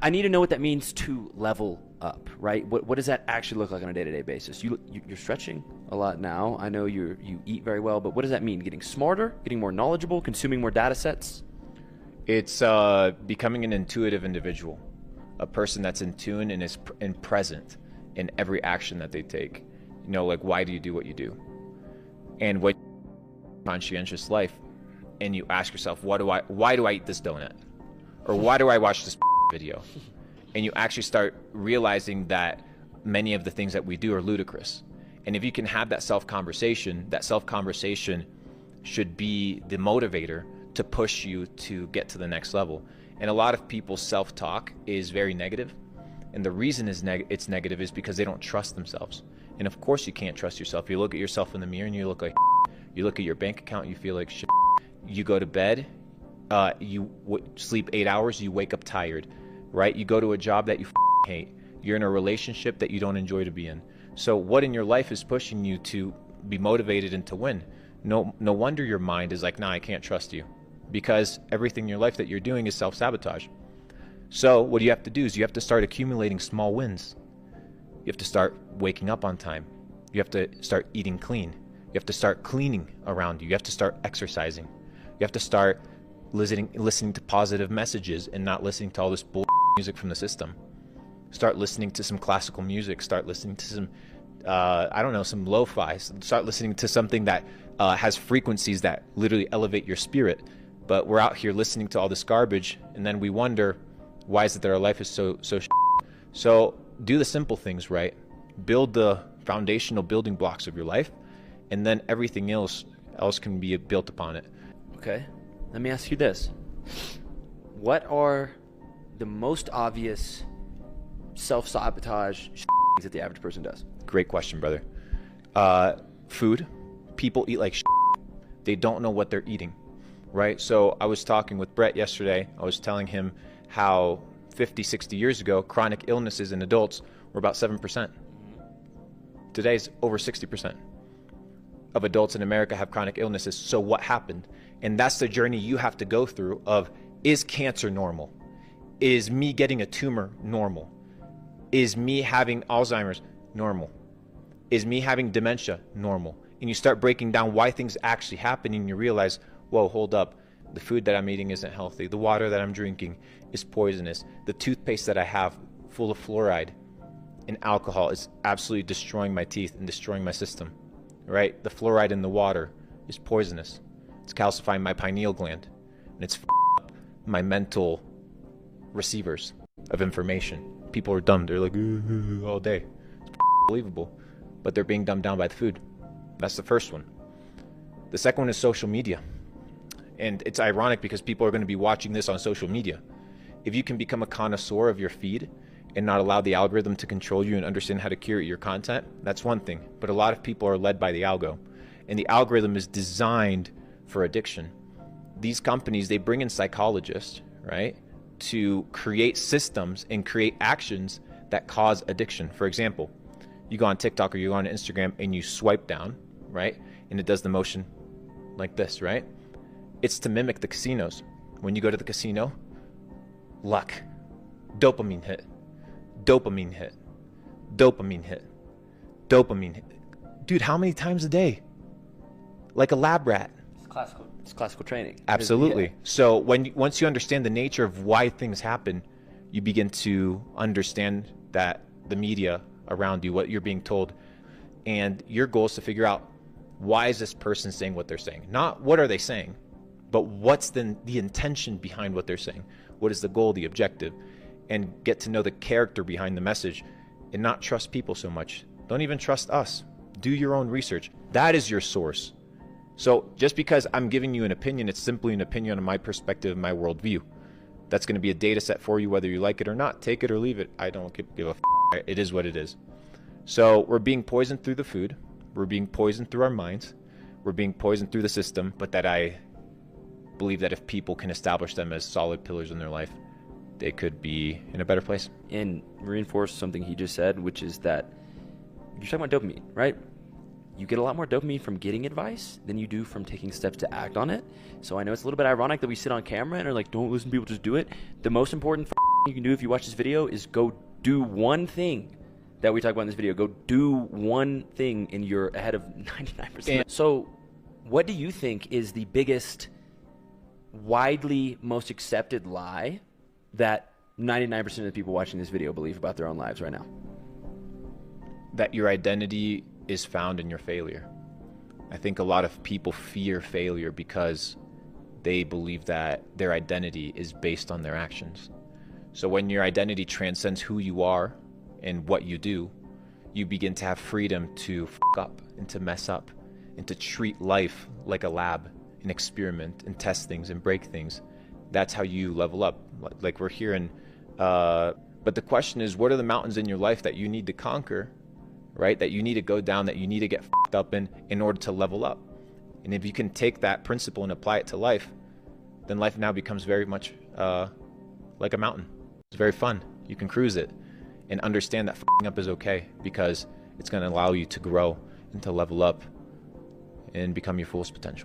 I need to know what that means to level up, right? What does that actually look like on a day-to-day basis? You're stretching a lot now. I know you eat very well, but what does that mean? Getting smarter, getting more knowledgeable, consuming more data sets? It's becoming an intuitive individual, a person that's in tune and is present in every action that they take. You know, like, why do you do what you do? And what conscientious life, and you ask yourself, why do I eat this donut? Or why do I watch this video? And you actually start realizing that many of the things that we do are ludicrous. And if you can have that self-conversation should be the motivator to push you to get to the next level. And a lot of people's self-talk is very negative. And the reason it's negative is because they don't trust themselves. And of course you can't trust yourself. You look at yourself in the mirror and you look like you look at your bank account and you feel like shit. You go to bed, you sleep 8 hours, you wake up tired, right? You go to a job that you hate. You're in a relationship that you don't enjoy to be in. So what in your life is pushing you to be motivated and to win? No wonder your mind is like, nah, I can't trust you, because everything in your life that you're doing is self-sabotage. So what you have to do is you have to start accumulating small wins. You have to start waking up on time. You have to start eating clean. You have to start cleaning around you. You have to start exercising. You have to start listening to positive messages and not listening to all this music from the system. Start listening to some classical music. Start listening to some, some lo-fi. Start listening to something that has frequencies that literally elevate your spirit. But we're out here listening to all this garbage, and then we wonder, why is it that our life is so So do the simple things, right? Build the foundational building blocks of your life, and then everything else can be built upon it. Okay, let me ask you this. What are the most obvious self-sabotage things that the average person does? Great question, brother. Food. People eat like they don't know what they're eating, right? So I was talking with Brett yesterday. I was telling him how 50, 60 years ago, chronic illnesses in adults were about 7%. Today's over 60% of adults in America have chronic illnesses. So what happened? And that's the journey you have to go through of, is cancer normal? Is me getting a tumor normal? Is me having Alzheimer's normal? Is me having dementia normal? And you start breaking down why things actually happen, and you realize, whoa, hold up. The food that I'm eating isn't healthy. The water that I'm drinking is poisonous. The toothpaste that I have full of fluoride and alcohol is absolutely destroying my teeth and destroying my system, right? The fluoride in the water is poisonous. It's calcifying my pineal gland, and it's up my mental receivers of information. People are dumb. They're like, all day. It's believable, but they're being dumbed down by the food. That's the first one. The second one is social media. And it's ironic because people are going to be watching this on social media. If you can become a connoisseur of your feed and not allow the algorithm to control you and understand how to curate your content, that's one thing. But a lot of people are led by the algo. And the algorithm is designed for addiction. These companies, they bring in psychologists, right, to create systems and create actions that cause addiction. For example, you go on TikTok or you go on Instagram and you swipe down, right? And it does the motion like this, right? It's to mimic the casinos. When you go to the casino, luck, dopamine hit, dopamine hit, dopamine hit, dopamine hit. Dude, how many times a day? Like a lab rat. It's classical training. Absolutely. Yeah. So once you understand the nature of why things happen, you begin to understand that the media around you, what you're being told, and your goal is to figure out, why is this person saying what they're saying? Not what are they saying, but what's the intention behind what they're saying? What is the goal, the objective? And get to know the character behind the message, and not trust people so much. Don't even trust us. Do your own research. That is your source. So just because I'm giving you an opinion, it's simply an opinion on my perspective, my worldview. That's going to be a data set for you, whether you like it or not. Take it or leave it. I don't give a f***. It is what it is. So we're being poisoned through the food. We're being poisoned through our minds. We're being poisoned through the system, but that I believe that if people can establish them as solid pillars in their life, they could be in a better place. And reinforce something he just said, which is that you're talking about dopamine, right? You get a lot more dopamine from getting advice than you do from taking steps to act on it. So I know it's a little bit ironic that we sit on camera and are like, don't listen to people, just do it. The most important you can do if you watch this video is go do one thing that we talk about in this video. Go do one thing and you're ahead of 99%. So what do you think is the biggest, widely most accepted lie that 99% of the people watching this video believe about their own lives right now? That your identity is found in your failure. I think a lot of people fear failure because they believe that their identity is based on their actions. So when your identity transcends who you are and what you do, you begin to have freedom to f up and to mess up and to treat life like a lab and experiment and test things and break things. That's how you level up. Like we're hearing, but the question is, what are the mountains in your life that you need to conquer, right? That you need to go down, that you need to get f***ed up in order to level up. And if you can take that principle and apply it to life, then life now becomes very much like a mountain. It's very fun. You can cruise it and understand that f***ing up is okay, because it's going to allow you to grow and to level up and become your fullest potential.